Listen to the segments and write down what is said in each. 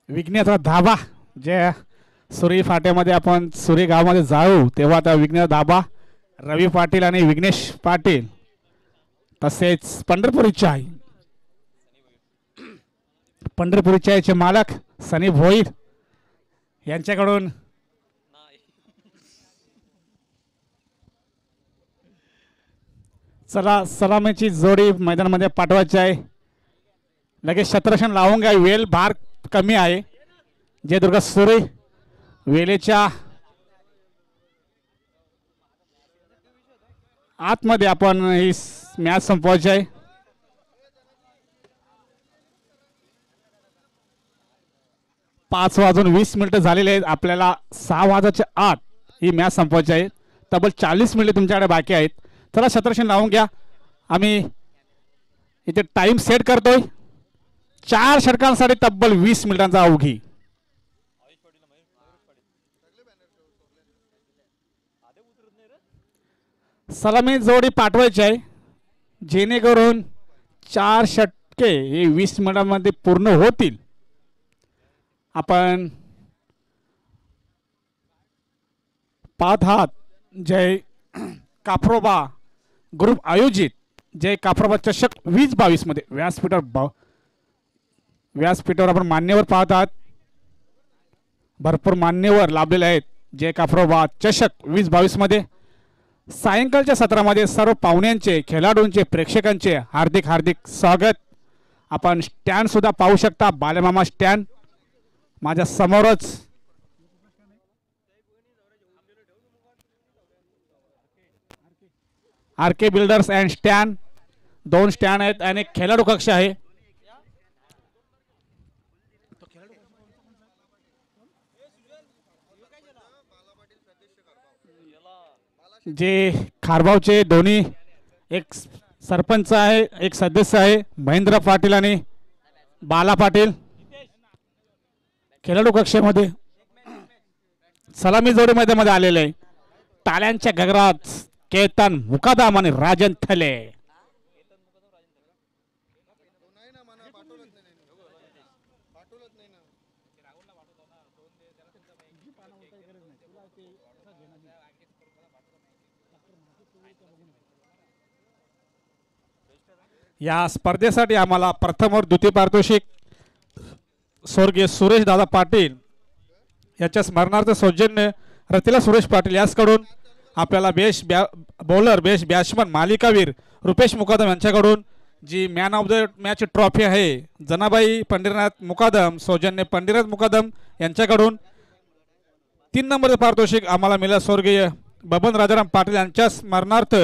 विघ्नेचा धाबा जे सुरी फाट्यामध्ये आपण सुरी गावामध्ये जाऊ तेव्हा आता विघ्नेचा धाबा रवी पाटील आणि विघ्नेश पाटील तसेच पंढरपुरी चाय पंढरपुरी चायचे मालक सनी भोईर यांच्याकडून चला सलामीची जोडी मैदानामध्ये पाठवायची आहे. लगेच शत्रक्षण लावून घ्या. वेल भार कमी आहे. जयदुर्गा सुरे वेलेच्या आतमध्ये आपण ही मॅच संपवायची आहे. पाच वाजून 20 मिनिटं झालेले आहेत. आपल्याला 6 वाजाच्या आत ही मॅच संपवायची आहे. तब्बल 40 मिनिटे तुमच्याकडे बाकी आहेत. चला शत्रक्षण लावून घ्या. आम्ही इथे टाइम सेट करतोय 4 षटकांसाठी तब्बल 20 मिनिटांचा अवघी. सलामी जोडी पाठवायची आहे जेणेकरून 4 षटके हे 20 मिनिटांमध्ये पूर्ण होतील. आपण पाहत आहात जय काफ्रोबा ग्रुप आयोजित जय काफ्रोबा चषक 2022 मध्ये व्यासपीठावर आपण मान्यवर पाहत आहात. भरपूर मान्यवर लाभलेले आहेत. जय काफ्रोबा चषक 2022 मध्ये सायंकाळच्या सत्रामध्ये सर्व पाहुण्यांचे खेळाडूंचे प्रेक्षकांचे हार्दिक हार्दिक स्वागत. आपण स्टँड सुद्धा पाहू शकता. बालेमामा स्टँड माझ्या समोरच R K builders and stand 2 stand आहेत आणि खेळाडू कक्ष आहे. जे खारबावचे दोन्ही एक सरपंच आहे एक सदस्य आहे महेंद्र पाटील आणि बाला पाटील खेळाडू कक्षामध्ये सलामी जोडी मध्ये आलेले आहे. टाळ्यांच्या गगरात केतन मुकादम आणि राजन थले. या स्पर्धेसाठी आम्हाला प्रथम और द्वितीय पारितोषिक स्वर्गीय सुरेश दादा पाटील याच्या स्मरणार्थ सौजन्य रतिला सुरेश पाटील याचकडून आपल्याला बॉलर बेस्ट बॅट्समन मालिकावीर रुपेश मुकादम यांच्याकडून जी man of the match trophy आहे जनाबाई पंढरीनाथ मुकादम सौजन्य पंढरीनाथ मुकादम यांच्याकडून 3 नंबर पारितोषिक आम्हाला मिळालं स्वर्गीय बबन राजाराम पाटील यांच्या स्मरणार्थ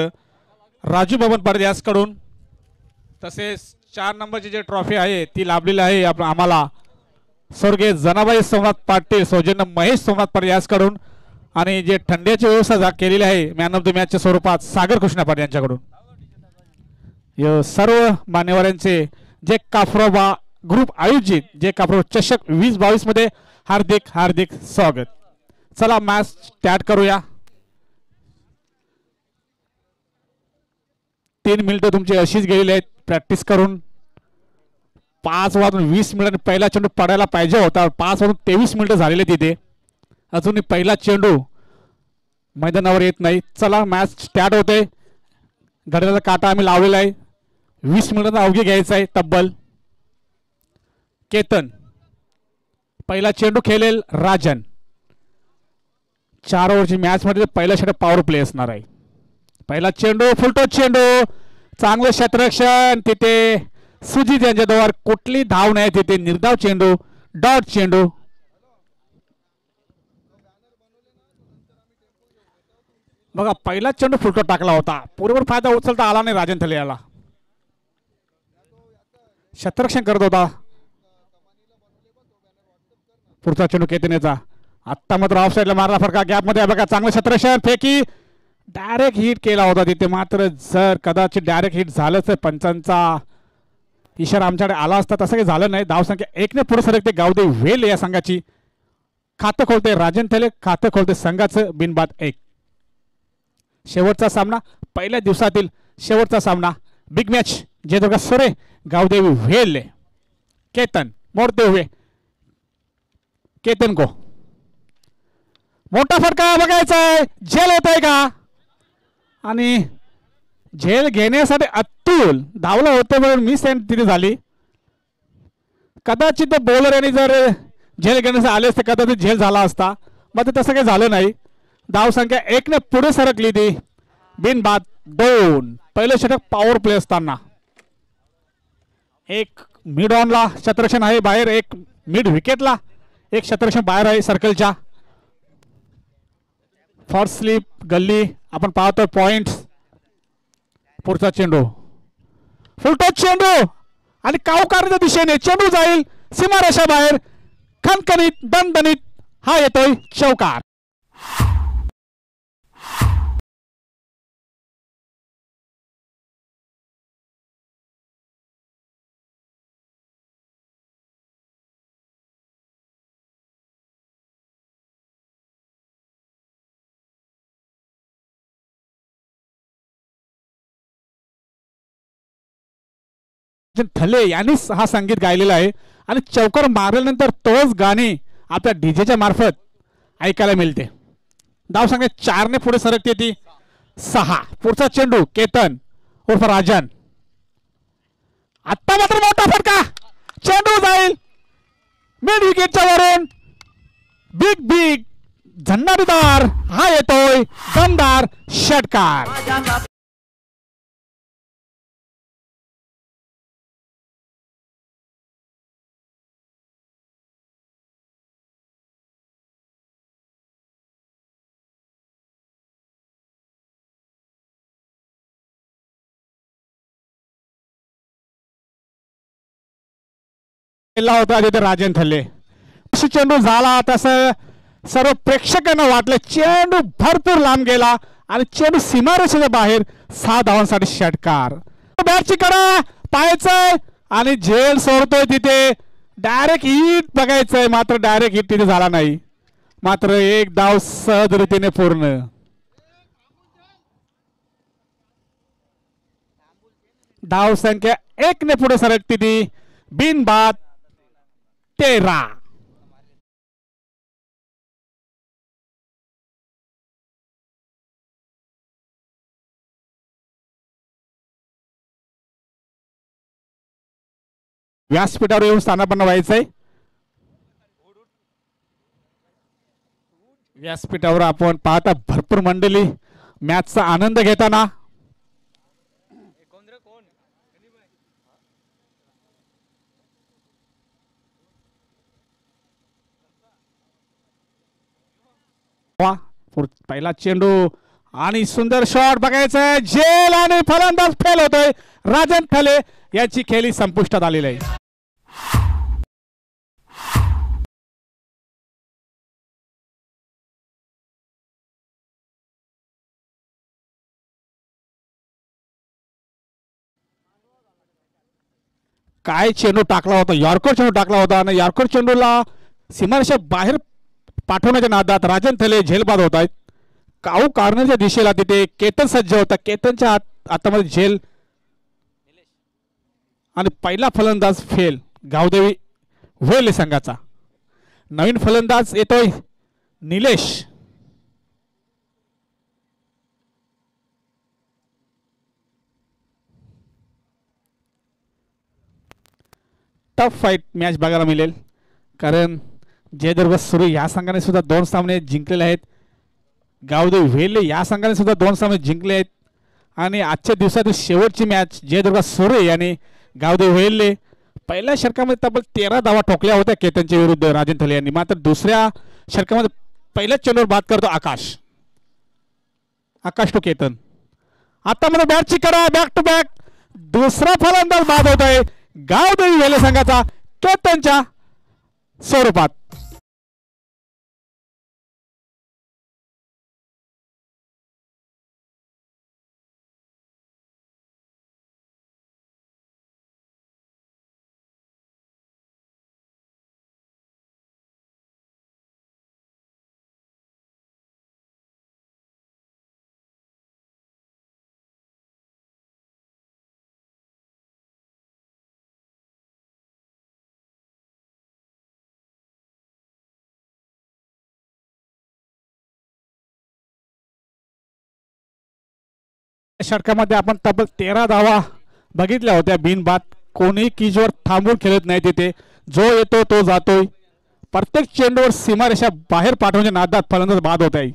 राजू बबन पाटील याचकडून. तसेच 4 नंबरची जी ट्रॉफी आहे ती लाभलेली आहे आम्हाला स्वर्गीय जनाबाई सोमनाथ पाटील सौजन्य महेश सोमनाथ पाटील याचकडून. आणि जे थंड्याची व्यवस्था केलेली आहे मॅन ऑफ द मॅचच्या स्वरूपात सागर कृष्ण पाटील यांच्याकडून. सर्व मान्यवरांचे जे काफ्रोबा ग्रुप आयोजित जे काफ्रोबा चषक 2022 मध्ये हार्दिक हार्दिक स्वागत. चला मॅच स्टार्ट करूया. 3 मिनिटं तुमची अशीच गेलेली आहेत प्रॅक्टिस करून. 5 वाजून 20 मिनिटांनी पहिला चेंडू पडायला पाहिजे होता. 5 वाजून 23 मिनिटं झालेले तिथे अजूनही पहिला चेंडू मैदानावर येत नाही. चला मॅच स्टार्ट होते. घड्याळाचा काटा आम्ही लावलेला आहे. 20 मिनिटांचा अवघी घ्यायचा आहे तब्बल. केतन पहिला चेंडू खेळेल. राजन 4 ओव्हरची मॅच मध्ये पहिला षटक पॉवर प्ले असणार आहे. पहिला चेंडू फुलटॉस चेंडू चांगलं क्षेत्ररक्षण तिथे सुजित यांच्याद्वारे कुठली धाव नाही तिथे निर्धाव चेंडू डॉट चेंडू. बघा पहिला चेंडू फुलटॉस टाकला होता. पुरेपूर फायदा उचलता आला नाही. राजन थले याला क्षेत्ररक्षण करत होता. पुढचा चेंडू केतनेचा आत्ता मात्र ऑफ साईडला मारला फरका गॅप मध्ये. बघा चांगलं क्षेत्ररक्षण फेकी डायरेक्ट हिट केला होता तिथे. मात्र जर कदाचित डायरेक्ट हिट झालंच पंचांचा इशारा आमच्याकडे आला असता तसं काही झालं नाही. धावसंख्या 1 ने पुढे सरकते गावदे वेल या संघाची. खातं खोलते राजन थले खातं खोलते संघाचं बिनबाद 1. शेवटचा सामना पहिल्या दिवसातील शेवटचा सामना बिग मॅच जयदुर्गा सुरे गावदेवी वेल्हे केतन मोडते हुए केतन को मोठा फटका बघायचा आहे झेल होत आहे का आणि झेल घेण्यासाठी अतुल धावलं होतं म्हणून मिस एंड तिथे झाली कदाचित बॉलर यांनी जर झेल घेण्यासाठी आले असते कदाचित झेल झाला असता मग तसं काही झालं नाही धाव संख्या 1 ने पुढे सरकली ती बिनबाद 2 पहिलं षटक पॉवर प्ले असताना एक मिड ऑनला शतरक्षण आहे बाहेर एक मिड विकेटला एक क्षेत्ररक्षण बाहेर आहे सर्कलच्या फॉर स्लिप गल्ली आपण पाहतोय पॉइंट्स पुढचा चेंडू फुल टच चेंडू आणि कावकारच्या दिशेने चेंडू जाईल सीमारेषा बाहेर खणखणीत दणदणीत हा येतोय चौकार थले यांनी हा संगीत गायलेला आहे आणि चौकार मारल्यानंतर तोच गाणे आपल्या डीजेच्या मार्फत ऐकायला मिळते धाव संख्या 4 ने पुढे सरकते ती 6 पुढचा चेंडू केतन उर्फ राजन आता मात्र मोठा फटका चेंडू जाईल मिड विकेटच्या वरून बिग बिग झन्नारीदार हा येतोय दमदार षटकार होता तिथे राजन थल्ले चेंडू झाला तसं सर्व प्रेक्षकांना वाटलं चेंडू भरपूर लांब गेला आणि चेंडू सीमारेषेच्या बाहेर 6 धावांसाठी षटकार बॅटची कडा पाहायचंय आणि झेल सोडतोय तिथे डायरेक्ट हिट बघायचंय मात्र डायरेक्ट हिट तिथे झाला नाही मात्र एक धाव सहज रीतीने पूर्ण धाव संख्या 1 ने पुढे सरकती ती बिनबाद 13 व्यासपीठावर येऊन स्थानापन्न व्हायचंय व्यासपीठावर आपण पाहता भरपूर मंडळी मॅचचा आनंद घेताना पहिला चेंडू आणि सुंदर शॉट बघायचा झेल आणि फलंदाज फेल होतोय राजन थले याची खेळी संपुष्टात आलेली आहे काय चेंडू टाकला होता यॉर्कर चेंडू टाकला होता आणि यॉर्कर चेंडूला सीमारेषा बाहेर पाठवण्याच्या नादात राजन थले झेलबाद होत आहेत काऊ कॉर्नरच्या दिशेला तिथे केतन सज्ज होता केतनच्या हातामध्ये झेल आणि पहिला फलंदाज फेल गावदेवी वेल्हे संघाचा नवीन फलंदाज येतोय निलेश टफ फाईट मॅच बघायला मिळेल कारण जयदुर्गा सुरे या संघाने सुद्धा 2 सामने जिंकलेले आहेत गावदेवी वेल्हे या संघाने सुद्धा 2 सामने जिंकले आहेत आणि आजच्या दिवसातील शेवटची मॅच जयदुर्गा सुरे यांनी गावदेवी वेल्हे पहिल्या षटकामध्ये तब्बल 13 धावा ठोकल्या होत्या केतनच्या विरुद्ध राजन थले यांनी मात्र दुसऱ्या षटकामध्ये पहिल्याच चेंडूवर बाद करतो आकाश टू केतन आता मध्ये बॅटची करा बॅक टू बॅक दुसरा फलंदाज बाद होत आहे गावदेवी वेल्हे संघाचा केतनच्या स्वरूपात षटकामध्ये आपण तब्बल 13 धावा बघितल्या होत्या बिनबाद. कोणी किजवर थांबून खेळत नाही. तिथे जो येतो तो जातोय. प्रत्येक चेंडूवर सीमारेषा बाहेर पाठवण्याच्या नादात फलंदाज बाद होत आहे.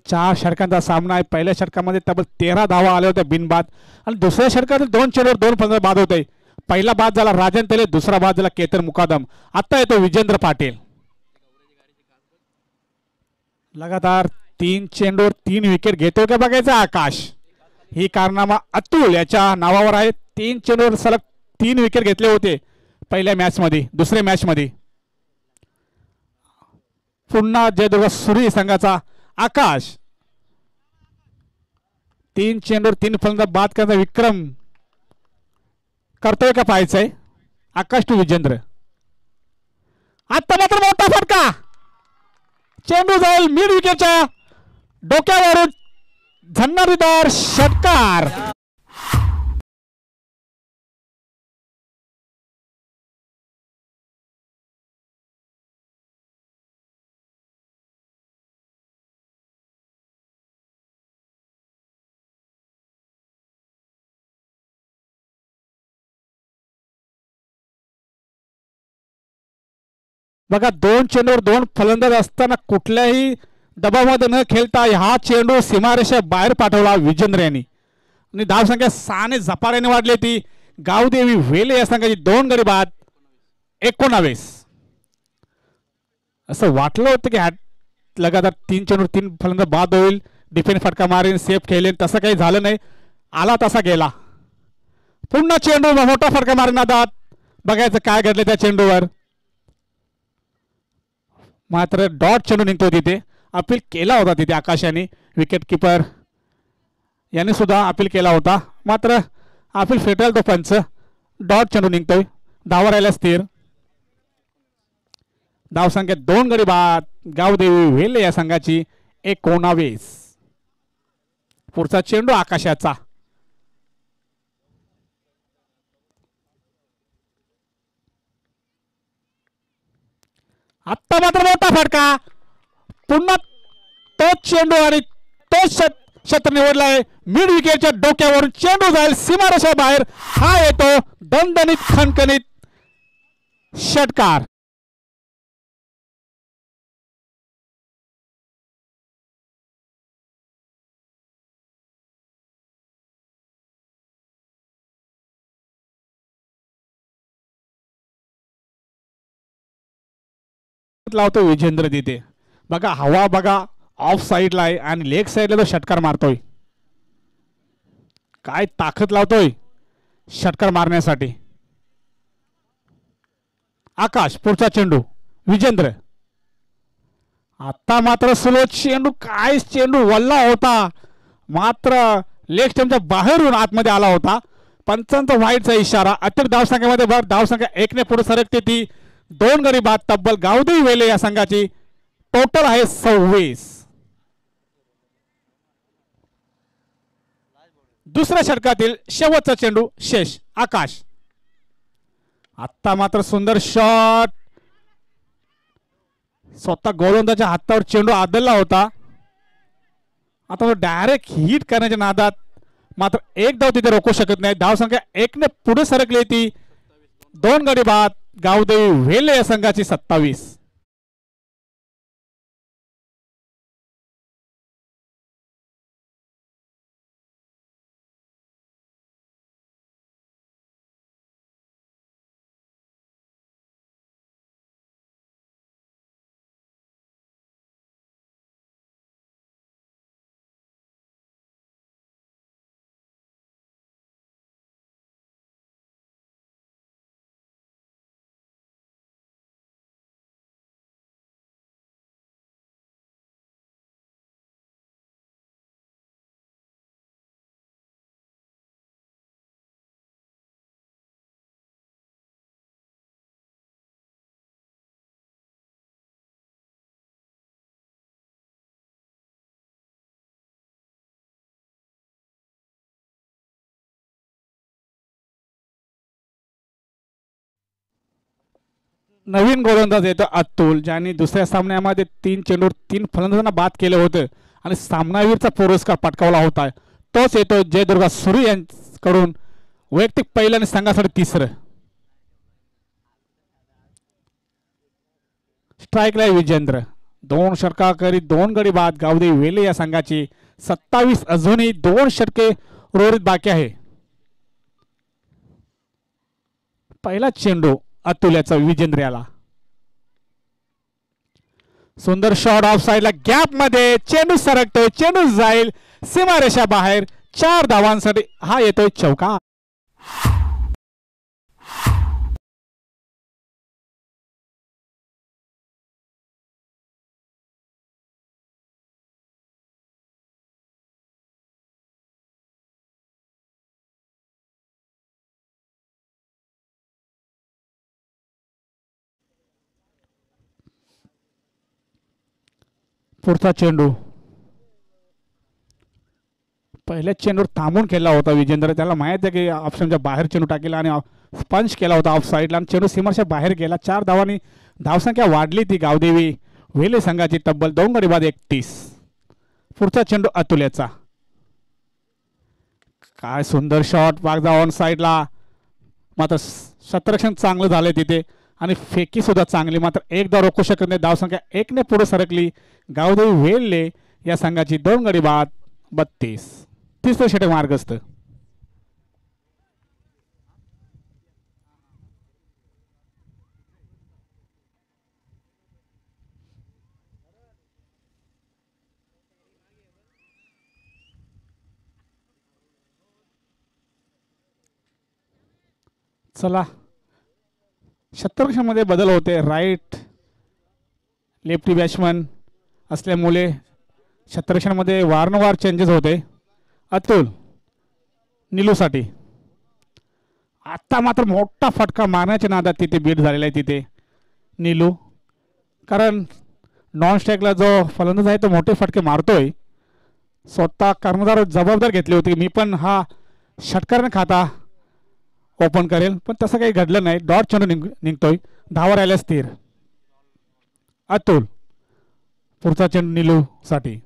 4 षटकांचा सामना आहे. पहिल्या षटकामध्ये तब्बल 13 धावा आल्या होत्या बिनबाद आणि दुसऱ्या षटकातील 2 चेंडूवर 2 फलंदाज बाद होत आहे. पहिला बाद झाला राजन तेले, दुसरा बाद झाला केतन मुकादम. आता येतो विजेंद्र पाटील. लगातार 3 चेंडूवर 3 विकेट घेतो का बघायचा आकाश. ही कारनामा अतुल याच्या नावावर आहे. 3 चेंडूवर सलग 3 विकेट घेतले होते पहिल्या मॅच मध्ये. दुसऱ्या मॅच मध्ये पुन्हा जयदुर्ग सुरी संघाचा आकाश 3 चेंडूवर 3 फलंदाज बाद करण्याचा विक्रम करतोय का पाहायचंय. आकाश टू विजेंद्र. आता मात्र मोठा फटका. चेंडू जाईल मिड विकेटच्या डोक्यावरून. झन्नारीदार षटकार. बघा 2 चेंडूवर 2 फलंदाज असताना कुठल्याही दबावामध्ये न खेळता हा चेंडू सीमारेषा बाहेर पाठवला विजेंद्र यांनी आणि धावसंख्या 6 ने झपाट्याने वाढली. ती गावदेवी वेले या संघाची 2 गडी बाद. 19 असं वाटलं होतं की लगातार 3 चेंडूवर 3 फलंदाज बाद होईल. डिफेंस फटका मारेन, सेफ खेळेन. तसं काही झालं नाही. आला तसा गेला. पुन्हा चेंडू मोठा फटका मारेन नादात. बघायचं काय घडलं त्या चेंडूवर. मात्र डॉट चेंडू निघतो. तिथे अपील केला होता तिथे आकाशाने. विकेट किपर याने सुद्धा अपील केला होता. मात्र अपील फेटाळला तो पंच. डॉट चेंडू निघतोय. धावा राहिल्या स्थिर. धावसंख्या 2 गडी बाद. गावदेवी वेले या संघाची 19. पुढचा चेंडू आकाशाचा. आता मात्र मोठा फटका. पुन्हा तोच चेंडू आणि तोच क्षेत्र निवडलाय. मिड विकेटच्या डोक्यावरून चेंडू जाईल सीमारेषा बाहेर. हा येतो दणदणीत खणखणीत षटकार. लावतो विजेंद्र तिथे. बघा हवा बघा ऑफ साइडला आहे आणि लेग साइडला तो षटकार मारतोय. काय ताकद लावतोय षटकार मारण्यासाठी आकाश. पुढचा चेंडू विजेंद्र. आता मात्र स्लो चेंडू. काय चेंडू वल्ला होता. मात्र लेग स्टंपच्या बाहेरून आतमध्ये आला होता. पंचांचा वाईटचा इशारा. अतिरिक्त धावसंख्येमध्ये धावसंख्या 1 ने पुढे सरकते. ती 2 गडी बाद. तब्बल गावदेवी वेले या संघाची टोटल आहे 26. दुसऱ्या षटकातील शेवटचा चेंडू शेष आकाश. आता मात्र सुंदर शॉट. स्वतः गोलंदाजाच्या हातावर चेंडू आदळला होता. आता तो डायरेक्ट हिट करण्याच्या नादात मात्र एक धाव तिथे रोखू शकत नाही. धावसंख्या 1 ने पुढे सरकली. ती 2 गडी बाद. गावदेवी वेले या संघाची 27. नवीन गोलंदाज येतो अतुल, ज्यांनी दुसऱ्या सामन्यामध्ये 3 चेंडूवर 3 फलंदाजांना बाद केले होते आणि सामनावीरचा पुरस्कार पटकावला होता. तोच येतो जयदुर्गा सुरू यांच्याकडून वैयक्तिक पहिलं आणि संघासाठी तिसरं. स्ट्राईकला विजेंद्र. 2 षटका करीत 2 गडी बाद गावदेवी वेले या संघाची. 27 अजूनही 2 षटके उर्वरित बाकी आहे. पहिला चेंडू अतुल याचा विजेंद्र याला. सुंदर शॉट ऑफ साइडला गॅप मध्ये चेंडू सरकतोय. चेंडू जाईल सीमारेषा बाहेर. 4 धावांसाठी हा येतोय चौका. पुढचा चेंडू पहिल्या चेंडूवर थांबून खेळला होता विजेंद्र. त्याला माहित आहे की ऑप्शनच्या बाहेर चेंडू टाकेला आणि पंच केला होता ऑफ साईडला आणि चेंडू सीमाच्या बाहेर गेला. 4 धावांनी धावसंख्या वाढली ती गावदेवी वेले संघाची. तब्बल 2 गडी बाद 31. पुढचा चेंडू अतुल याचा. काय सुंदर शॉट वागदा ऑन साईडला. मात्र क्षेत्ररक्षण चांगलं झालंय तिथे आणि फेकी सुद्धा चांगली. मात्र एकदा रोखू शकत नाही. धावसंख्या 1 ने पुढे सरकली गावदेवी वेले या संघाची. 2 गडी बाद 32. तिसरं षटक मार्गस्थ. चला क्षेत्ररक्षणामध्ये बदल होते. राईट लेफ्टी बॅट्समन असल्यामुळे क्षेत्ररक्षणामध्ये वारंवार चेंजेस होते. अतुल निलूसाठी. आता मात्र मोठा फटका मारण्याच्या नादात तिथे बीट झालेला आहे तिथे निलू. कारण नॉन स्ट्राईकला जो फलंदाज आहे तो मोठे फटके मारतोय. स्वतः कर्णधार जबाबदार घेतली होती मी पण हा षटकाराने खाता ओपन करेल, पण तसं काही घडलं नाही. डॉट चेंडू निघतोय. धावा राहिल्या स्थिर. अतुल पुढचा चेंडू निलू साठी.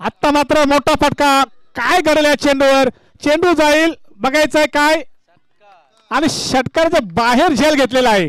आता मात्र मोठा फटका. काय घडेल या चेंडूवर. चेंडू जाईल बघायचंय काय आणि षटकाराच्या बाहेर झेल घेतलेला आहे.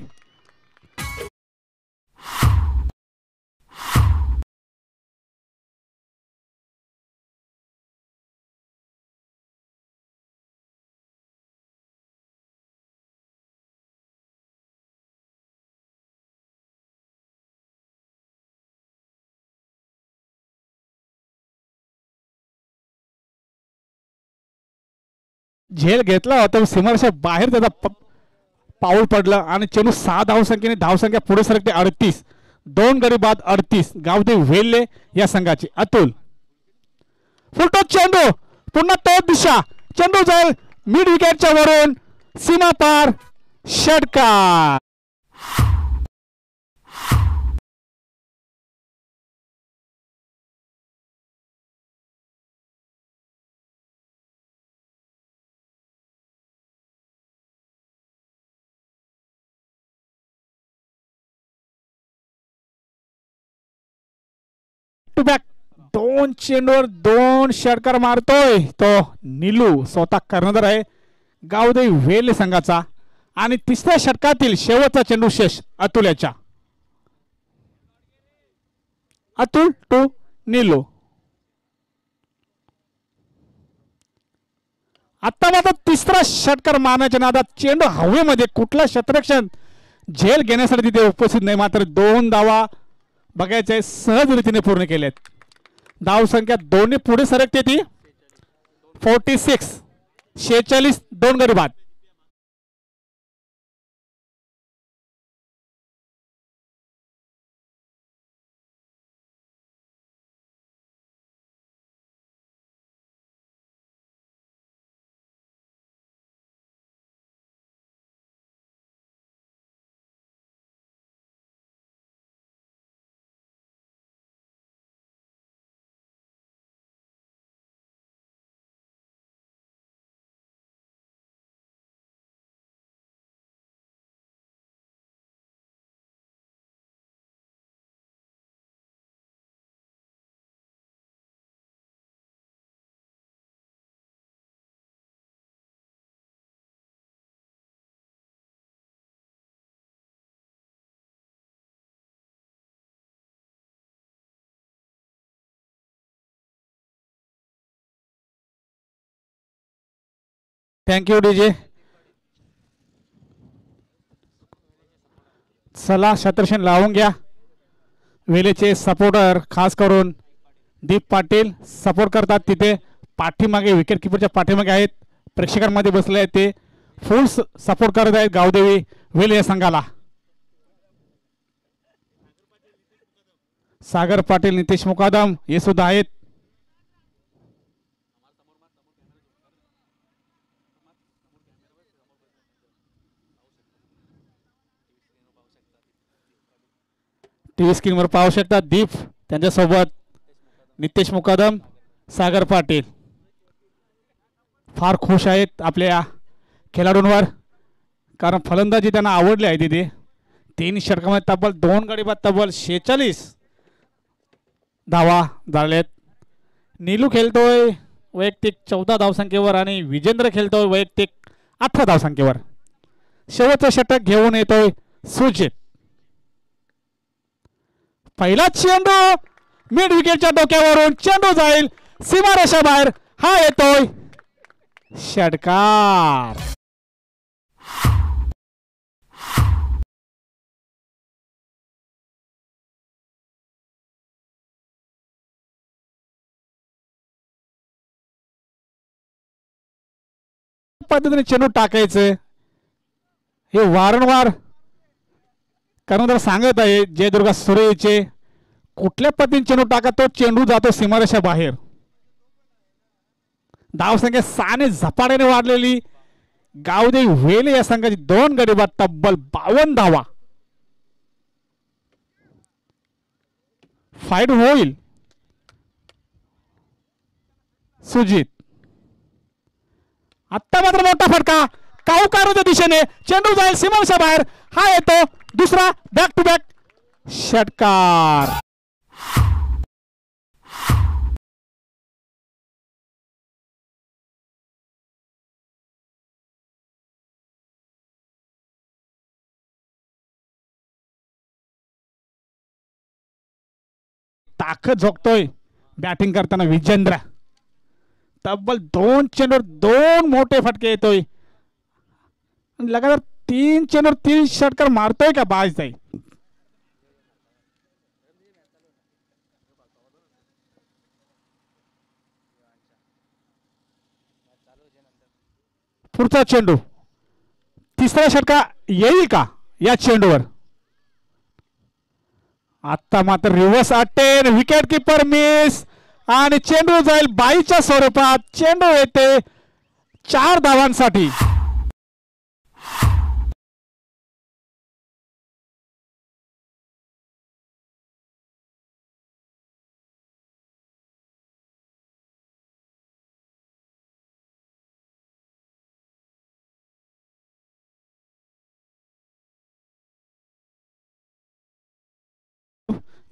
झेल घेतला होता सीमारेषा बाहेर त्याचा पाऊल पडलं आणि चेंडू 6 धावसंख्येने धावसंख्या पुढे सरकते 38. 2 गडी बाद 38 गावदेवी वेल्हे या संघाची. अतुल फुलटॉस चेंडू पुन्हा तोच दिशा. चेंडू जाईल मिड विकेटच्या वरून सीमा पार. षटकार. To back. 2 चेंडूवर 2 षटकार मारतोय तो निलू. स्वतः कर्णधार आहे गावदेवी वेल्हे संघाचा. आणि तिसऱ्या षटकातील शेवटचा चेंडू शेष अतुल याच्या. अतुल टू निलू. आता मात्र तिसरा षटकार मारण्याच्या नादात चेंडू हवेमध्ये. कुठला क्षेत्ररक्षण झेल घेण्यासाठी तिथे उपस्थित नाही. मात्र 2 धावा बघायचे सहज रीतीने पूर्ण केलेत. धाव संख्या 2 ने पुढे सरकते ती 46. 46 2 गडी बाद. Thank you DJ. चला शतरशन लावून घ्या. वेलेचे सपोर्टर खास करून दीप पाटील सपोर्ट करतात. तिथे पाठीमागे विकेट किपरच्या पाठीमागे आहेत. प्रेक्षकांमध्ये बसले आहेत ते फुल सपोर्ट करत आहेत गावदेवी वेले या संघाला. सागर पाटील नितेश मुकादम हे सुद्धा आहेत. टीव्ही स्क्रीनवर पाहू शकता दीप त्यांच्यासोबत नितेश मुकादम सागर पाटील फार खुश आहेत आपल्या खेळाडूंवर कारण फलंदाजी त्यांना आवडली आहे. तिथे 3 षटकामध्ये तब्बल 2 गडी बाद तब्बल 46 धावा झालेत. नीलू खेळतोय वैयक्तिक 14 धावसंख्येवर आणि विजेंद्र खेळतोय वैयक्तिक 18 धावसंख्येवर. शेवटचं षटक घेऊन येतोय सुजित. पहिला चेंडू मिड विकेटच्या डोक्यावरून चेंडू जाईल सीमारेषा बाहेर. हा येतोय षटकार. पद्धतीने चेंडू टाकायचं हे वारंवार कर्णधार सांगत आहे जयदुर्गा सुरेचे. कुठल्या पद्धतीने चेंडू टाका तो चेंडू जातो सीमारेषा बाहेर. धावसंख्या 6 झपाट्याने वाढलेली गावदेवी वेले या संघाची 2 गडी बाद तब्बल 52 धावा. फाईट होईल. सुजित आता मात्र मोठा फटका काऊकारूच्या दिशेने चेंडू जाईल सीमारेषा बाहेर. हा येतो दुसरा बॅक टू बॅक षटकार. ताकद झोकतोय बॅटिंग करताना विजेंद्र. तब्बल 2 चेंडूवर 2 मोठे फटके येतोय. लगातार 3 चेंडूवर 3 षटकार मारतोय का बाजताई. पुढचा चेंडू तिसरा षटका येईल का या चेंडूवर. आता मात्र reverse attain wicket keeper miss आणि चेंडू जाईल बाईच्या स्वरूपात. चेंडू येते 4 धावांसाठी.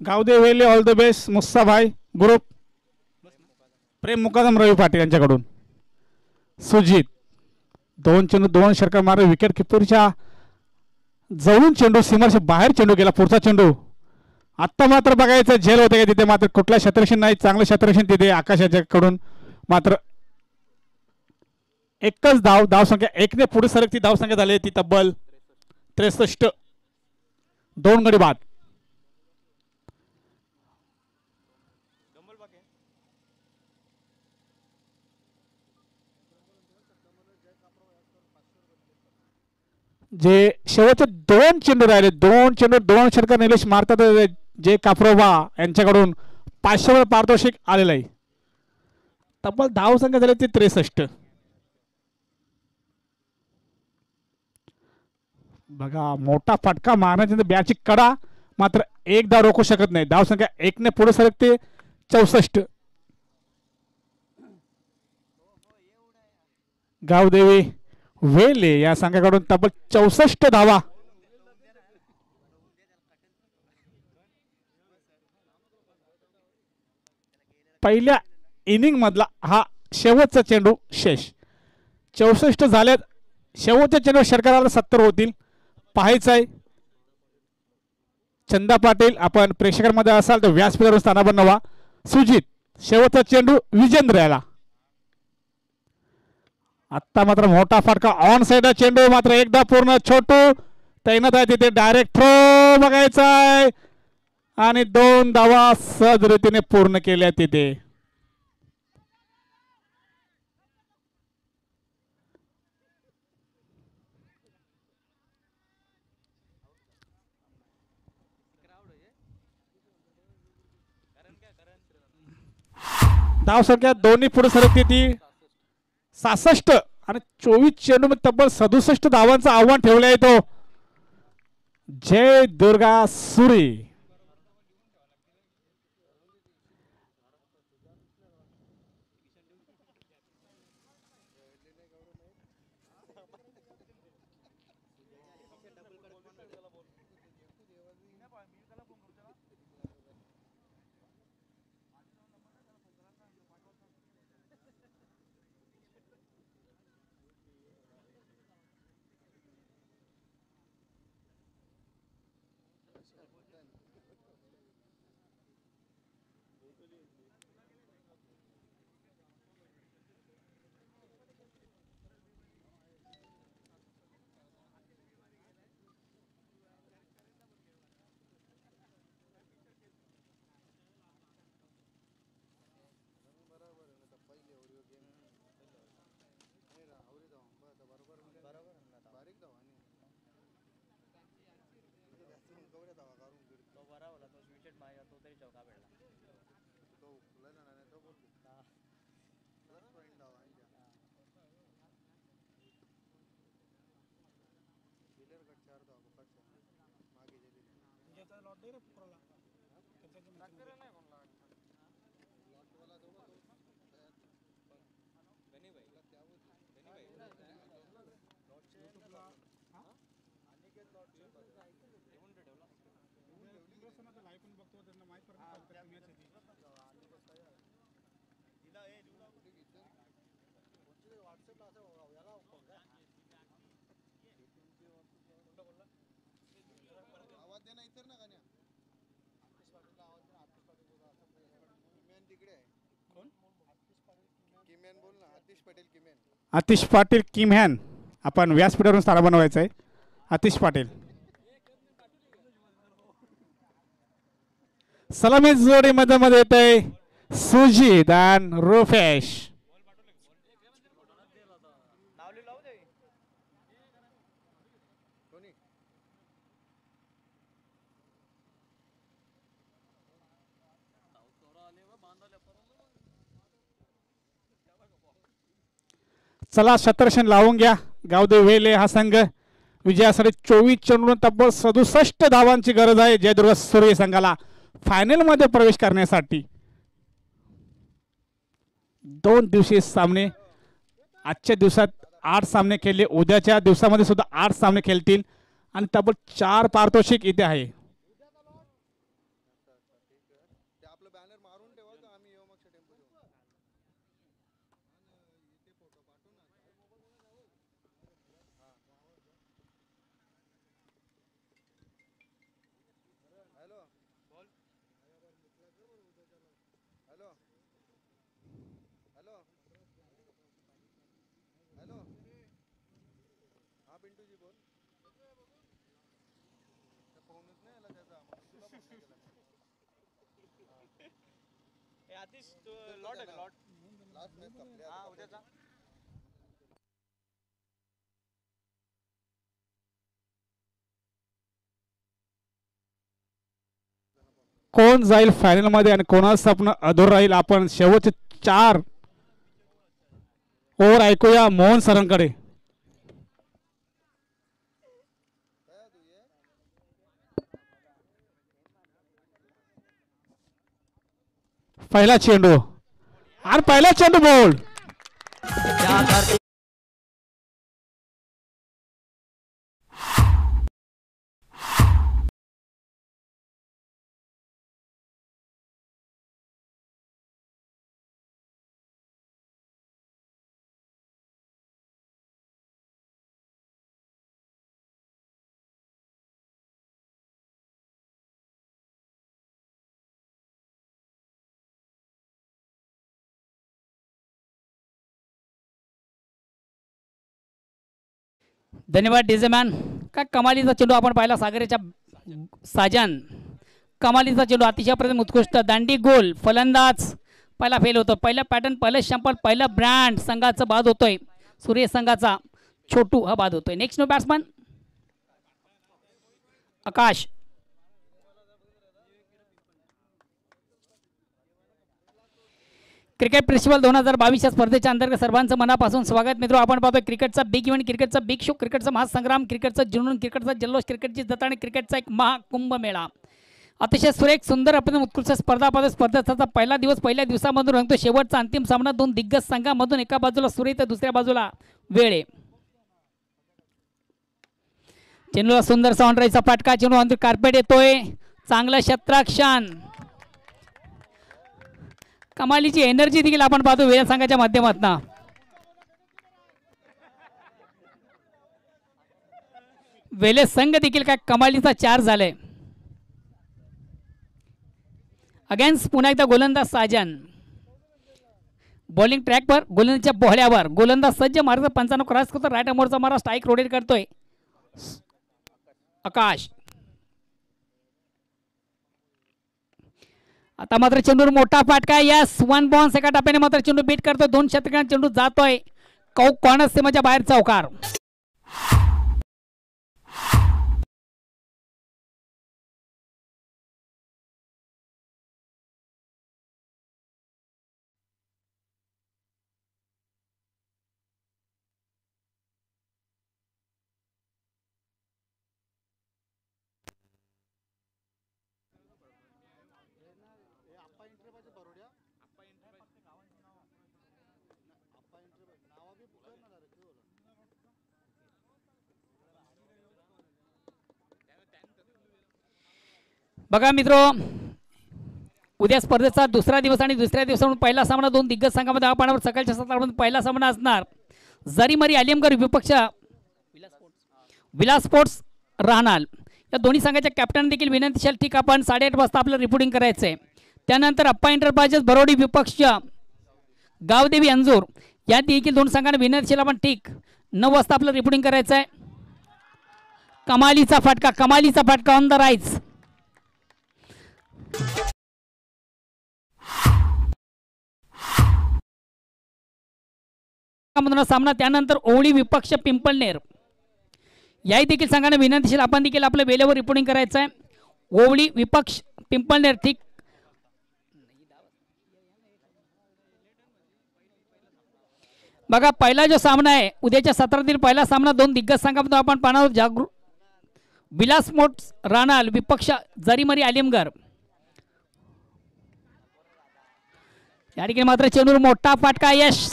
गावदेवी वेले ऑल द बेस्ट. मुस्सा भाई ग्रुप प्रेम मुकादम रवी पाटील यांच्याकडून. सुजित 2 चेंडू 2 षटकार मारे विकेट किपरच्या जवळून चेंडू सीमारेषा बाहेर चेंडू गेला. पुढचा चेंडू आत्ता मात्र बघायचं झेल होते का तिथे मात्र कुठल्या क्षेत्ररक्षण नाही. चांगलं क्षेत्ररक्षण तिथे आकाशाच्याकडून मात्र एकच धावसंख्या 1 ने पुढे सरकती धावसंख्या झाली ती तब्बल 63. 2 गडी बाद. जे शेवटचे 2 चेंडू राहिले 2 चेंडू 2 षटकार निलेश मारतात. जे कापरोबा यांच्याकडून 500 पारितोषिक आलेलं आहे. तब्बल धावसंख्या झाली ती 63. बघा मोठा फटका मारण्याच्या बॅटची कडा मात्र एक धाव रोखू शकत नाही. धावसंख्या 1 ने पुढे सरकते 64. गावदेवी वेले या संघाकडून तब्बल 64 धावा. पहिल्या इनिंग मधला हा शेवटचा चेंडू शेष. 64 झाल्यात. शेवटच्या चेंडू षटकाराला 70 होतील. पाहायचं आहे. चंदा पाटील आपण प्रेक्षकांमध्ये असाल तर व्यासपीठावर स्थान बनवा. सुजित शेवटचा चेंडू विजेंद्र याला. आत्ता मात्र मोठा फटका ऑन साइड चेंडू मात्र एकदा पूर्ण छोटू तैनात आहे तिथे डायरेक्ट थ्रो बघायचा आहे आणि 2 धावा सहज रीतीने पूर्ण केल्या तिथे. धावसंख्या दोन्ही पुढे सरकते ती 66 आणि 24 चेंडू तब्बल 67 धावांचं आव्हान ठेवलं आहे तो जय दुर्गा सुरी. आतिश पाटील किमॅन आपण व्यासपीठावरून स्थान बनवायचं आहे. आतिश पाटील सलामी जोडी मध्ये येत आहे सुजित आणि रुपेश. चला शतरशन लावून घ्या. गावदेव वेले हा संघ विजयासाठी 24 चेंडून तब्बल 67 धावांची गरज आहे जयदुर्ग सूर्य संघाला फायनल मध्ये प्रवेश करण्यासाठी. 2 दिवसीय सामने आजच्या दिवसात 8 सामने खेळले. उद्याच्या दिवसामध्ये सुद्धा 8 सामने खेळतील आणि तब्बल 4 पारितोषिक इथे आहे. कोण जाईल फायनल मध्ये आणि कोणाचं स्वप्न अधूर राहील आपण शेवटचे 4 ओव्हर ऐकूया मोहन सरांकडे. पहिला चेंडू आणि पहिला चेंडू बॉल धन्यवाद डिझेमॅन. काय कमालीचा चेंडू आपण पाहिला सागरेच्या साजन. कमालीचा चेंडू अतिशय प्रथम उत्कृष्ट दांडी गोल. फलंदाज पहिला फेल होतो. पहिला पॅटर्न पहिलं शंपल पहिलं ब्रँड संघाचा बाद होतोय. सूर्य संघाचा छोटू हा बाद होतोय. नेक्स्ट नो बॅट्समन आकाश. क्रिकेट फेस्टिवल 2022 या स्पर्धेच्या अंतर्गत सर्वांचं मनापासून स्वागत. मित्रो आपण पाहतोय क्रिकेटचा बिग इव्हेंट, क्रिकेटचा बिग शो, क्रिकेटचा महासंग्राम, क्रिकेटचा जुनून, क्रिकेटचा जल्लोष, क्रिकेटची जत्रा आणि क्रिकेटचा एक महाकुंभ मेळा. अतिशय सुरेख सुंदर आपण उत्कृष्ट स्पर्धा पाहतो. स्पर्धेचा पहिला दिवस पहिल्या दिवसामधून रंगतो. शेवटचा अंतिम सामना दोन दिग्गज संघांमधून एका बाजूला सूर्य तर दुसऱ्या बाजूला वेळ आहे. चेंडूला सुंदर साऊंडराईचा फटका. चेंडू अंतर कार्पेट येतोय. चांगलं क्षेत्ररक्षण. कमालीची एनर्जी देखील आपण पाहतो वेळ संघाच्या माध्यमातून. वेले संघ देखील काय कमालीचा चार झालाय. अगेन्स्ट पुन्हा एकदा गोलंदाज साजन. बॉलिंग ट्रॅकवर गोलंदाजच्या बोहळ्यावर गोलंदाज सज्ज मार्ग 95 क्रॉस करतो. राईट अमोरचा मारा स्ट्राईक रोटेट करतोय आकाश. आता मात्र चेंडूवर मोठा फाटका. यस 1 बॉन्स एका टप्प्याने मात्र चेंडू बीट करतोय. 2 षटकांना चेंडू जातोय कॉर्नर सीमाच्या बाहेर चौकार. बघा मित्रो, उद्या स्पर्धेचा दुसरा दिवस आणि दुसऱ्या दिवसावरून पहिला सामना दोन दिग्गज संघामध्ये आपण सकाळच्या सत्रामध्ये पहिला सामना असणार. जरीमरी आलिमगड विपक्ष विलास स्पोर्ट्स राहणार. या दोन्ही संघाच्या कॅप्टन देखील विनंती ठीक आपण 8:30 वाजता आपलं रिपोर्टिंग करायचं आहे. त्यानंतर अप्पा एंटरप्राइजेस बरोडी विपक्ष गावदेवी अंजूर या देखील दोन संघांना विनंती आपण ठीक 9 वाजता आपलं रिपोर्टिंग करायचं आहे. कमालीचा फटका ऑन द राईज. सामना त्यानंतर ओवळी विपक्ष पिंपळनेर याही देखील संघाने विनंती आपण देखील आपल्या वेळेवर रिपोर्टिंग करायचं आहे. ओवळी विपक्ष पिंपळनेर ठीक. बघा पहिला जो सामना आहे उद्याच्या सत्रातील पहिला सामना दोन दिग्गज संघामधून आपण पाहणार. विलास स्पोर्ट्स राहणार विपक्ष जरीमरी आलिमगड. या ठिकाणी मात्र चेंडूर मोठा फटका. यश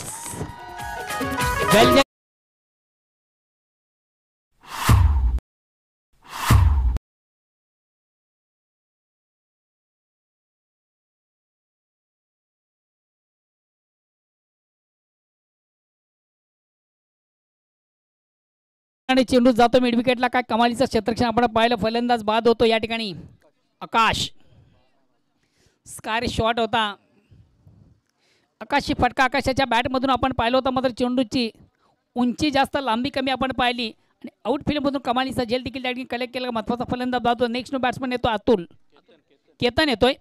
आणि चेंडू जातो मिड विकेटला. काय कमालीचं क्षेत्ररक्षण आपण पाहिलं. फलंदाज बाद होतो या ठिकाणी आकाश. स्कार शॉट होता. आकाशी फटका आकाशाच्या बॅटमधून आपण पाहिलं होतं. मात्र चेंडूची उंची जास्त लांबी कमी आपण पाहिली आणि आउटफील्डमधून कमालीचा झेल देखील त्या ठिकाणी कलेक्ट केला. महत्त्वाचा फलंदाज बाद होतो. नेक्स्ट नो बॅट्समन येतो अतुल केतन येतोय.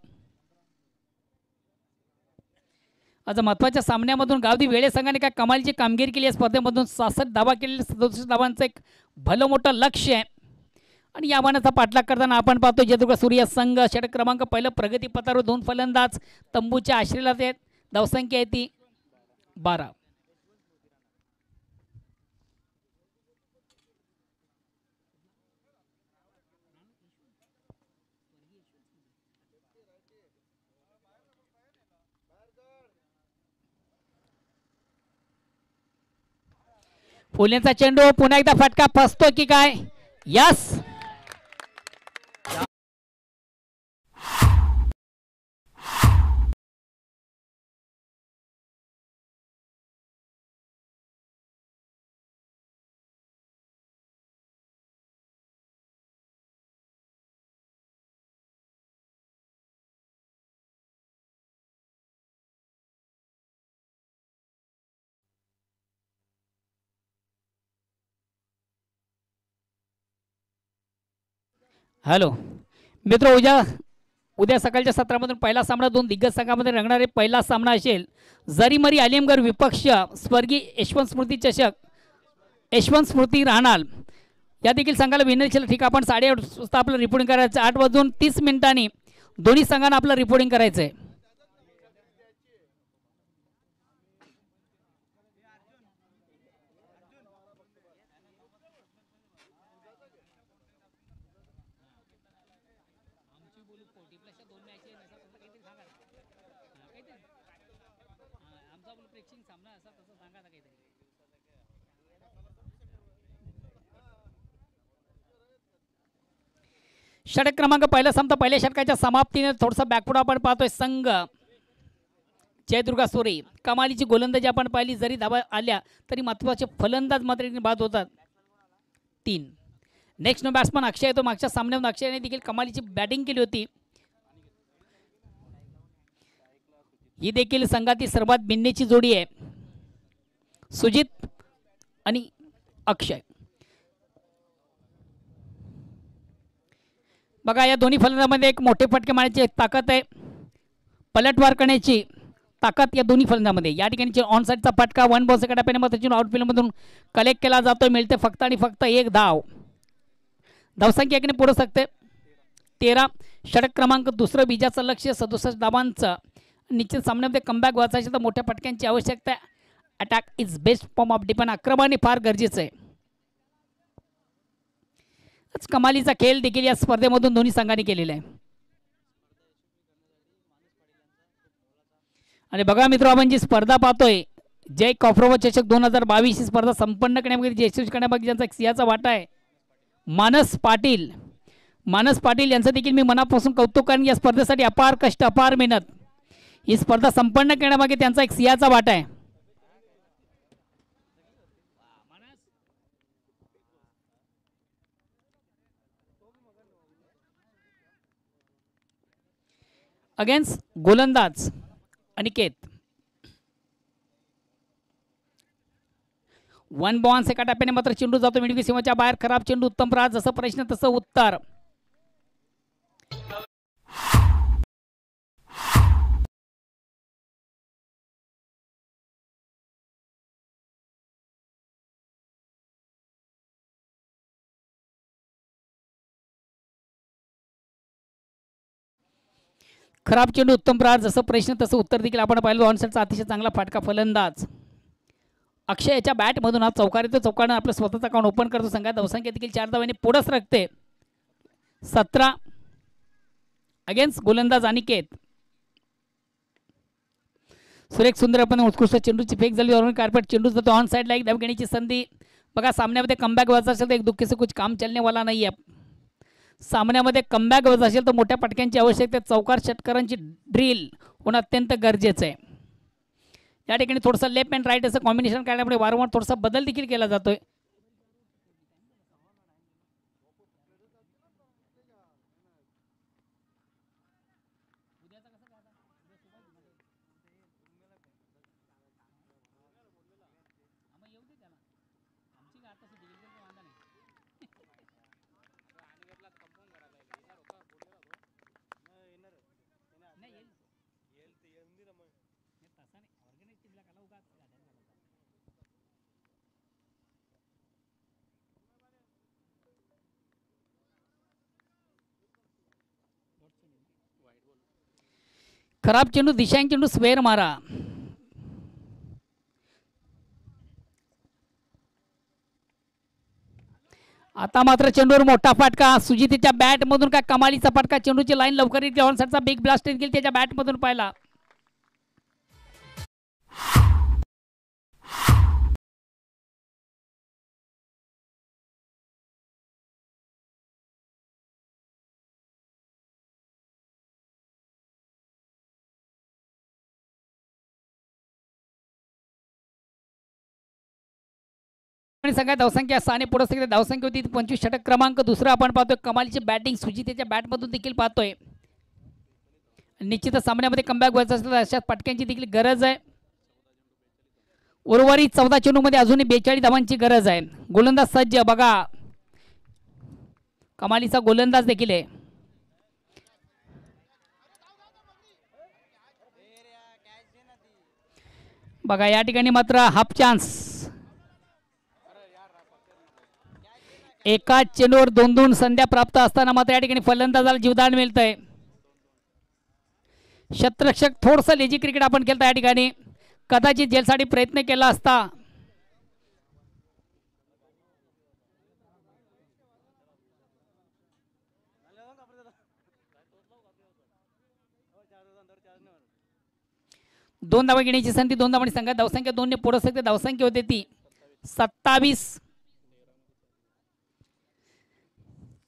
आज महत्त्वाच्या सामन्यामधून गावदी वेळे संघाने काय कमालीची कामगिरी केली. या स्पर्धेमधून 66 धावा केलेले 67 धावांचं एक भलं मोठं लक्ष आहे आणि या आव्हानाचा पाठलाग करताना आपण पाहतो जयदुर्ग सूर्य संघ षटक क्रमांक पहिलं प्रगतीपथावर 2 फलंदाज तंबूच्या आश्रयाला आहेत. धावसंख्या आहे ती 12. फुलेंचा चेंडू पुन्हा एकदा फटका फसतो की काय. यस हॅलो मित्र, उद्या सकाळच्या सत्रामधून पहिला सामना दोन दिग्गज संघामध्ये रंगणारे पहिला सामना असेल. जरीमरी आलिमगड विपक्ष स्वर्गीय यशवंत स्मृती चषक यशवंत स्मृती राहणार या देखील संघाला विनंती. ठीक, आपण 8:30 वाजता आपलं रिपोर्टिंग करायचं. 8:30 दोन्ही संघांना आपलं रिपोर्टिंग करायचं आहे. षटक क्रमांक पहिला सामना पहिल्या षटकाच्या समाप्तीने थोडासा बॅकफुट आपण पाहतोय. संघ जयदुर्गा सोरे कमालीची गोलंदाजी आपण पाहिली. जरी धावा आल्या तरी महत्त्वाचे फलंदाज मात्र बाद होतात. 3 नेक्स्ट नो बॅट्समन अक्षय येतो. मागच्या सामन्यात अक्षयने देखील कमालीची बॅटिंग केली होती. ही देखील संघातील सर्वात भिन्नेची जोडी आहे, सुजित आणि अक्षय. बघा, या दोन्ही फलंदाजांमध्ये एक मोठे फटके मारण्याची एक ताकद आहे, पलटवार करण्याची ताकद या दोन्ही फलंदाजांमध्ये. या ठिकाणी ऑन साईडचा फटका 1 बॉल सेकंड टप्प्याने मात्र आउटफील्डमधून कलेक्ट केला जातो. मिळते फक्त आणि फक्त 1 धाव. धावसंख्या एकाने पुढे सकते 13. षटक क्रमांक दुसरं बीजाचं लक्ष 67 धावांचं. निश्चित सामन्यामध्ये कमबॅक वाचायचं तर मोठ्या फटक्यांची आवश्यकता आहे. Attack is best form of defence. आक्रमण फार गरजेचं आहे. कमालीचा खेळ देखील या स्पर्धेमधून दोन्ही संघांनी केलेला आहे. आणि बघा मित्र, आपण जी स्पर्धा पाहतोय जय कॉफ्रोवा चषक 2022 ही स्पर्धा संपन्न करण्यामध्ये यशस्वी करण्यामागे ज्यांचा सिंहाचा वाटा आहे मानस पाटील यांचं देखील मी मनापासून कौतुक करेन. या स्पर्धेसाठी अपार कष्ट, अपार मेहनत, ही स्पर्धा संपन्न करण्यामागे त्यांचा एक सिंहाचा वाटा आहे. अगेन्स्ट गोलंदाज अनिकेत. 1 बॉल एका टप्प्याने मात्र चेंडू जातो मिडवी सीमेच्या बाहेर. खराब चेंडू उत्तम राज. जसं प्रश्न तसं उत्तर. खराब चेंडू उत्तम प्रहार. जसं प्रश्न तसं उत्तर देखील आपण पाहिलं. ऑनसेटचा अतिशय चांगला फाटका फलंदाज अक्षय याच्या बॅटमधून हा चौकार येतो. चौकारानं आपलं स्वतःचा अकाउंट ओपन करतो. संघात धावसंख्या देखील 4 धावांनी पुढंच राखते. 17. अगेन्स्ट गोलंदाज अनिकेत. सुरेख सुंदर आपण उत्कृष्ट चेंडूची फेक झाली. ऑन कार्पेट चेंडू जातो ऑन साईडला. एक धाव घेण्याची संधी. बघा, सामन्यामध्ये कमबॅक व्हायचं असेल तर एक दुःखी से कुछ काम चलने वाला नाही आहे. सामन्यामध्ये कमबॅक होत असेल तर मोठ्या पटक्यांची आवश्यकता. चौकार षटकारांची ड्रिल होणं अत्यंत गरजेचं आहे. या ठिकाणी थोडंसं लेफ्ट अँड राईट असं कॉम्बिनेशन करण्यामुळे वारंवार थोडासा बदल देखील केला जातोय. खराब चेंडू दिशांक चेंडू स्वेर मारा. आता मात्र चेंडूवर मोठा फटका. सुजितच्या बॅट मधून काय कमालीचा फटका. चेंडूची लाईन लवकर ऑनसाइडचा बिग ब्लास्ट देखील त्याच्या बॅट मधून पाहिला. सगळ्या धावसंख्या 6 पुढे सगळ्या धावसंख्या होती 25. षटक क्रमांक दुसरा आपण पाहतोय. कमालीची बॅटिंग सुजितच्या बॅटमधून देखील पाहतोय. निश्चितच सामन्यामध्ये कमबॅक व्हायचं असेल तर अशा पटक्यांची देखील गरज आहे. उर्वरित 14 चेंडूमध्ये अजूनही 42 धावांची गरज आहे. गोलंदाज सज्ज. बघा, कमालीचा गोलंदाज देखील आहे. बघा या ठिकाणी मात्र हाफ चान्स. एका चेंडूवर 2-2 संध्या प्राप्त असताना मात्र या ठिकाणी फलंदाजाला जीवदान मिळतंय. क्षेत्ररक्षक थोडंसं लेजी क्रिकेट आपण केलं या ठिकाणी. कदाचित जेलसाठी प्रयत्न केला असता. दोन धावा घेण्याची संधी, 2 धावांनी संघात धावसंख्या 2 ने पुढे सकते. धावसंख्या होते ती 27.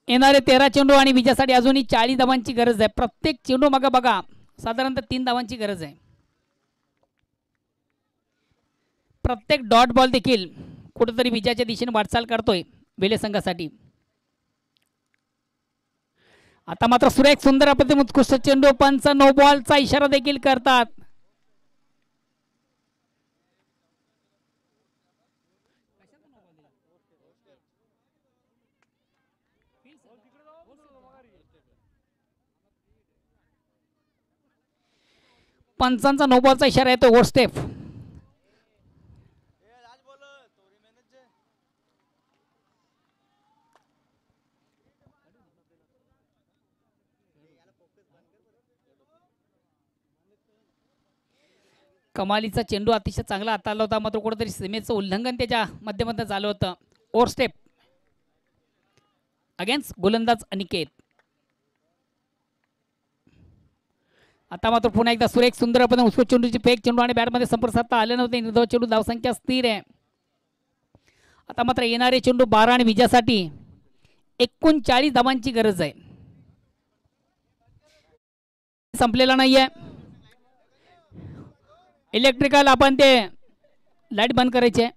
येणारे 13 चेंडू आणि विजयासाठी अजूनही 40 धावांची गरज आहे. प्रत्येक चेंडू मागे बघा साधारणतः 3 धावांची गरज आहे. प्रत्येक डॉट बॉल देखील कुठेतरी विजयाच्या दिशेने वाटचाल करतोय बेले संघासाठी. आता मात्र सुरेख सुंदर अप्रतिम उत्कृष्ट चेंडू. पंच नो बॉलचा इशारा देखील करतात. पंचांचा नो बॉलचा इशारा येतो. Over step. कमालीचा चेंडू अतिशय चांगला हाताळला होता, मात्र कुठेतरी सीमेचं उल्लंघन त्याच्या माध्यमातून झालं होतं. ओव्हर स्टेप अगेन्स्ट गोलंदाज अनिकेत. आता मात्र पुन्हा एकदा सुरेख सुंदर पण उत्कृष्ट चेंडूची फेक. चेंडू आणि बॅटमध्ये संपर्क साधता आले नव्हते. निर्धाव चेंडू धावसंख्या स्थिर आहे. आता मात्र येणारे चेंडू 12 आणि विजयासाठी 39 धावांची गरज आहे. संपलेला नाहीये. इलेक्ट्रिकल आपण ते लाईट बंद करायचे.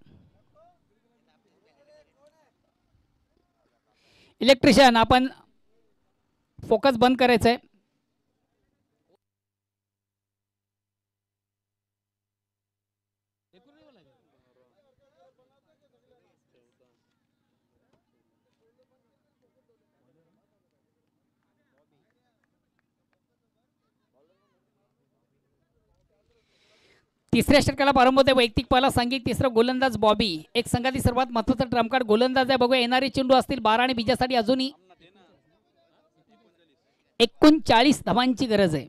इलेक्ट्रिशियन आपण फोकस बंद करायचंय. तिसऱ्या षटकाला प्रारंभ होते. वैयक्तिक पहिला सांघिक तिसरा गोलंदाज बॉबी. एक संघातील सर्वात महत्त्वाचा ट्रम्प गोलंदाज आहे. बघूया येणारे चेंडू असतील 12 आणि विजयासाठी अजूनही 39 धावांची गरज आहे.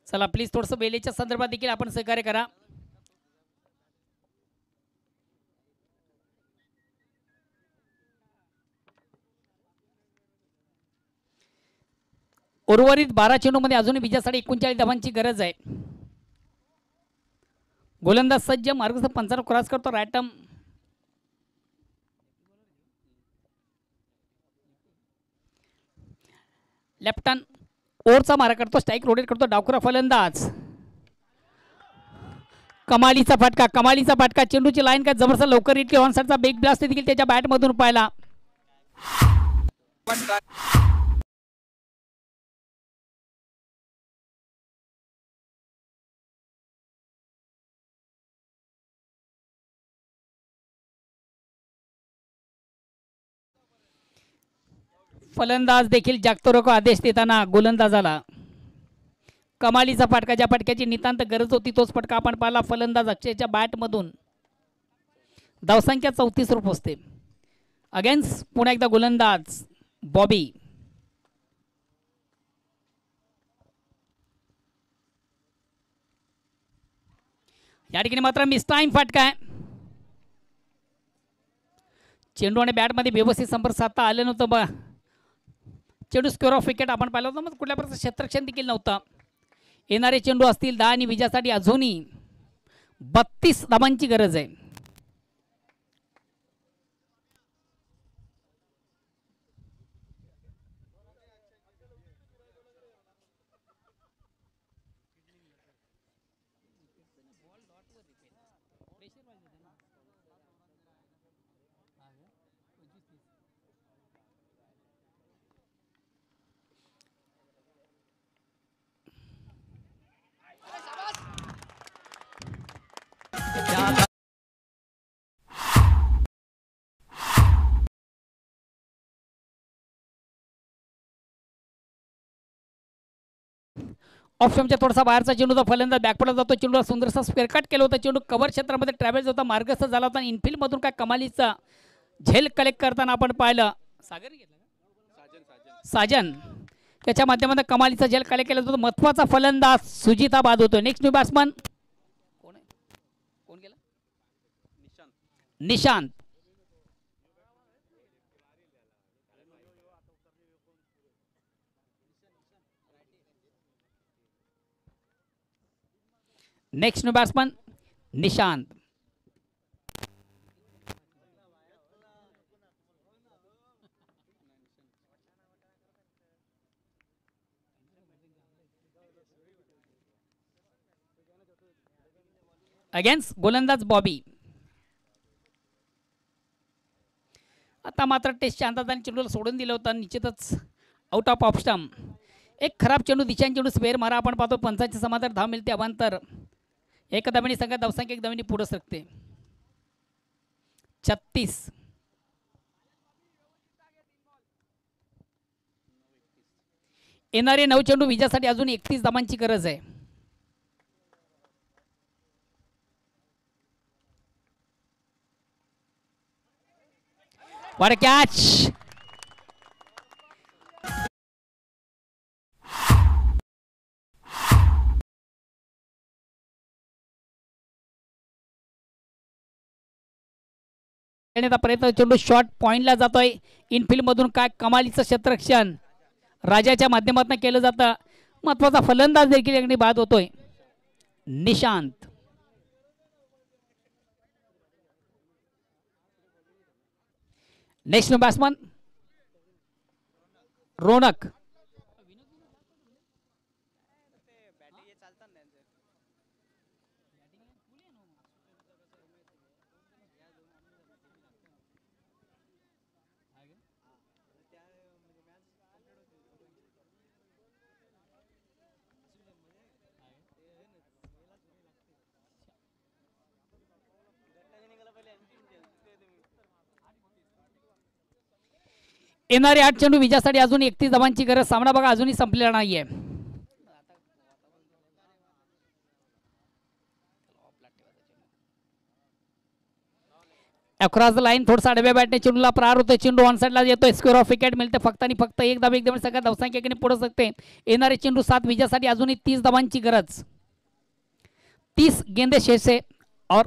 चला प्लीज थोडंसं बेलेच्या संदर्भात देखील आपण सहकार्य करा. उर्वरित 12 चेंडूमध्ये अजूनही विजयासाठी 39 धावांची गरज आहे. गोलंदाज सज्ज. मार्गस्थ पंचांना क्रॉस करतो. रॅटम लेफ्ट हँड ओरचा मारा करतो. स्ट्राइक रोटेट करतो. डावखुरा फलंदाज. कमालीचा फटका. कमालीचा फटका. चेंडूची लाईन काय जबरदस्त लवकर इटली. ऑन साइडचा बिग ब्लास्ट देखील त्याच्या बॅट मधून पाहिला. फलंदाज देखील जागतो रोको आदेश देताना गोलंदाजाला. कमालीचा फटका. ज्या फटक्याची नितांत गरज होती तोच फटका आपण पाहिला. फलंदाज अक्षयच्या बॅट मधून. धावसंख्या 34 वर पोहोचते. अगेन्स्ट पुन्हा एकदा गोलंदाज बॉबी. या ठिकाणी मात्र मिस टाइम फटका आहे. चेंडू आणि बॅट मध्ये व्यवस्थित संपर्क साधता आले नव्हतं. बघा चेंडू स्क्वेअर ऑफ विकेट आपण पाहिलं होतं. मग कुठल्या प्रकारचं क्षेत्ररक्षण देखील नव्हतं. येणारे चेंडू असतील 10 आणि विजयासाठी अजूनही 32 धावांची गरज आहे. ऑफ स्टंपच्या थोडासा बाहेरचा चेंडूचा फलंदाज बॅकपडला जातो. चेंडूला सुंदरसा स्क्वेअर कट केलं होतं. चेंडू कव्हर क्षेत्रामध्ये ट्रॅव्हल्स होता, मार्गस्थ झाला होता आणि इनफिल्डमधून काय कमालीचा झेल कलेक्ट करताना आपण पाहिलं. सागर साजन त्याच्या माध्यमातून कमालीचा झेल कलेक्ट केला जातो. महत्वाचा फलंदाज सुजिता बाद होतो. नेक्स्ट न्यू बॅट्समन कोण गेला? Nishant. Next new batsman Nishant. Against गोलंदाज बॉबी. आता मात्र टेस्टच्या अंदाजाने चेंडूला सोडून दिलं होतं. निश्चितच आउट ऑफ ऑफ स्टंप. एक खराब चेंडू दिशांनी चेंडू स्पेअर मारा आपण पाहतो. पंचांची समांतर धाव मिळते. अवांतर एक धावेने संघात धावसंख्या एक धावेने पुढे सरकते. 36. येणारे 9 चेंडू विजयासाठी अजून 31 धावांची गरज आहे. What a catch! प्रयत्न चेंडू शॉर्ट पॉइंटला जातोय. इनफिल्ड मधून काय कमालीचं क्षेत्ररक्षण राजाच्या माध्यमातून केलं जातं. महत्वाचा फलंदाज देखील बाद होतोय. निशांत. Next batsman Ronak. येणारे 8 चेंडू विजयासाठी अजून 31 धावांची गरज. सामना बघा अजूनही संपलेला नाहीये. अक्रॉस द लाईन थोडासा आडव्या बॅटने चेंडूला प्रहार होतोय. चेंडू ऑन साइडला येतोय. स्क्वेअर ऑफ विकेट मिळते. फक्त आणि फक्त एक धाव एकदम सगळ्या धावसंख्येने पुढे सकते. येणारे चेंडू 7 विजयासाठी अजूनही 30 धावांची गरज. 30 गेंदे शेष है और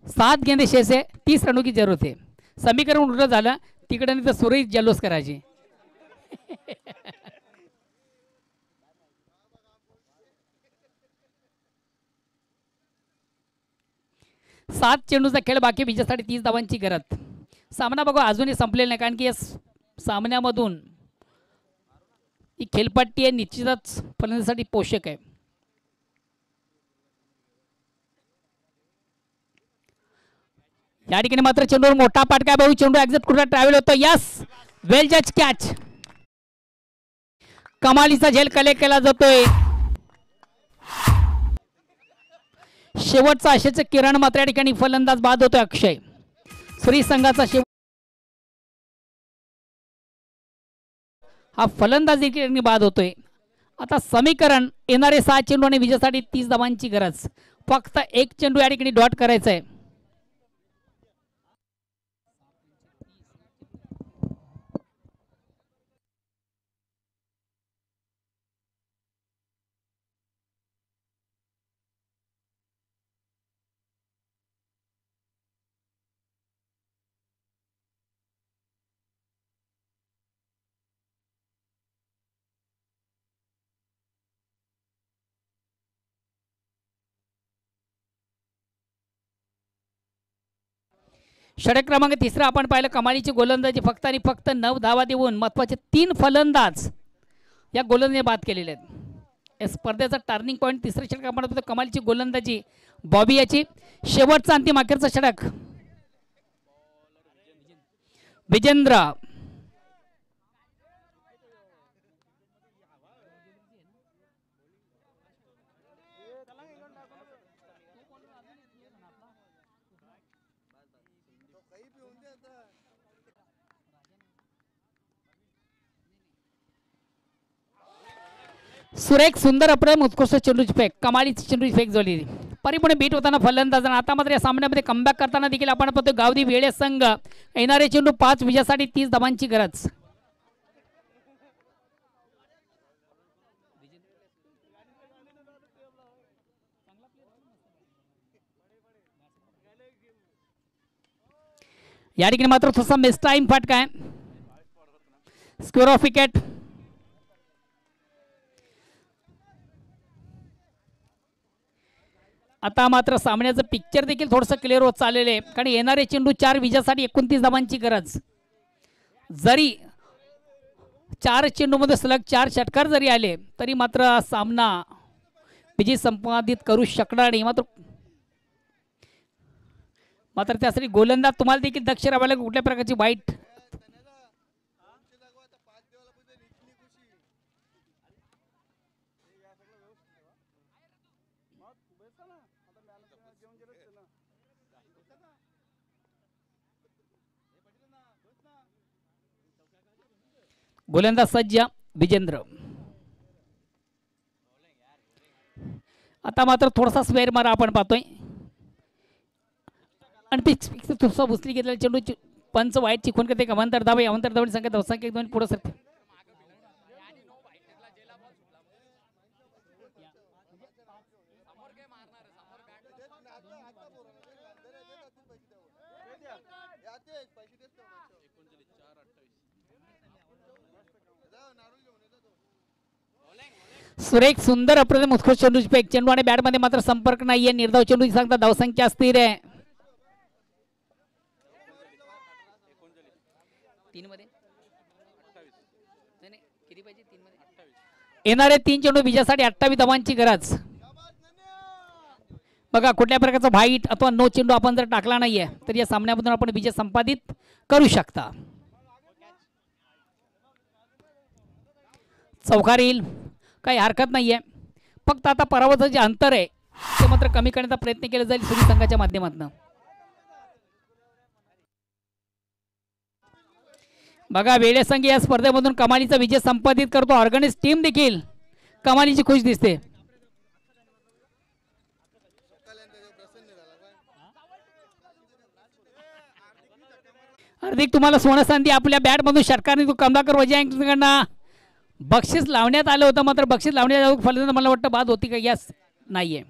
7 गेंदे शेष है. 30 रनों की जरूरत है. समीकरण उलट झालं. तिकडे नाही तर सुरेश जल्लोष करायचे. 7 चेंडूचा खेळ बाकी. विजयासाठी 30 धावांची गरज. सामना बघा अजूनही संपलेला नाही कारण की या सामन्यामधून ही खेळपट्टी आहे निश्चितच फलंदाजीसाठी पोषक आहे. या ठिकाणी मात्र चेंडूवर मोठा पाटका भाऊ. चेंडू एक्झिट कुठला ट्रॅव्हल होतो. यस वेल जज कॅच. कमालीचा झेल कलेक्ट केला जातोय. शेवटचा आशेचे किरण मात्र या ठिकाणी फलंदाज बाद होतोय. अक्षय श्री संघाचा हा फलंदाज देखील बाद होतोय. आता समीकरण येणारे 7 चेंडू आणि विजयासाठी 30 धावांची गरज. फक्त एक चेंडू या ठिकाणी डॉट करायचा आहे. षटक क्रमांक 3 आपण पाहिलं. कमालीची गोलंदाजी फक्त आणि फक्त 9 धावा देऊन महत्वाचे 3 फलंदाज या गोलंदाजीने बाद केलेले आहेत. या स्पर्धेचा टर्निंग पॉईंट 3रं षटक आपण पाहतो. कमालीची गोलंदाजी बॉबी याची. शेवटचा अंतिम अखेरचा षटक विजेंद्र. सुरेख सुंदर अप्रतिम उत्कृष्ट चेंडूची फेक कमालीची चेंडूची फेक जोडली परिपूर्ण बीट होताना फलंदाजांना आता मात्र या सामन्यामध्ये कमबॅक करताना देखील आपण पाहतो गावदी वेळे संघ येणारे चेंडू 5 विजयासाठी 30 धावांची गरज. या ठिकाणी मात्र थोडासा मिस टाइम फटका आहे. Square of wicket. आता मात्र सामन्याचं पिक्चर देखील थोडंसं क्लिअर होत चाललेलं आहे कारण येणारे चेंडू 4 विजयासाठी 29 धावांची गरज. जरी 4 चेंडूमध्ये सलग 4 षटकार जरी आले तरी मात्र सामना विजय संपादित करू शकणार नाही. मात्र त्यासाठी गोलंदाज तुम्हाला देखील दक्ष राहायला कुठल्या प्रकारची वाईट गोलंदाज सज्ज विजेंद्र. आता मात्र थोडासा स्क्वेअर मारा आपण पाहतोय आणि पिक्स थोडासा भुसली घेतलेला चेंडू पंच वाईट चिखून करते अवंतर धावे अवंतर धावणी संख्या धावसंख्या 1-2 पुढे सरते. सुरेख सुंदर अप्रतिम उत्कृष्ट चेंडूची फेक चेंडू आणि बॅट मध्ये मात्र संपर्क नाहीये. निर्धाव चेंडूची सांगता धावसंख्या स्थिर आहे 3 मध्ये. किती पाहिजे 3 मध्ये. येणारे 3 चेंडू विजयासाठी 28 धावांची गरज. बघा कुठल्या प्रकारचा व्हाईट अथवा नो चेंडू आपण जर टाकला नाहीये तर या सामन्यामधून आपण विजय संपादित करू शकता. चौकार येईल काही हरकत नाहीये. फक्त आता पराभवाचं जे अंतर आहे ते मात्र कमी करण्याचा प्रयत्न केला जाईल सुरी संघाच्या माध्यमातून. बघा वेळे संघ या स्पर्धेमधून कमालीचा विजय संपादित करतो. ऑर्गनाइज टीम देखील कमालीची खुश दिसते. हार्दिक तुम्हाला सोनसंधी आपल्या बॅट मधून षटकाने तो कमलाकर वजांकडनं बक्षीस लावण्यात आलं होतं. मात्र बक्षीस लावण्यात फलंदाज मला वाटतं बाद होती का यस नाहीये.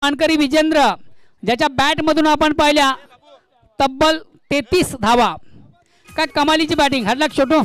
मानकरी विजेंद्र ज्याच्या बॅट मधून आपण पाहिल्या तब्बल 33 धावा. काय कमालीची बॅटिंग. हडलक छोटू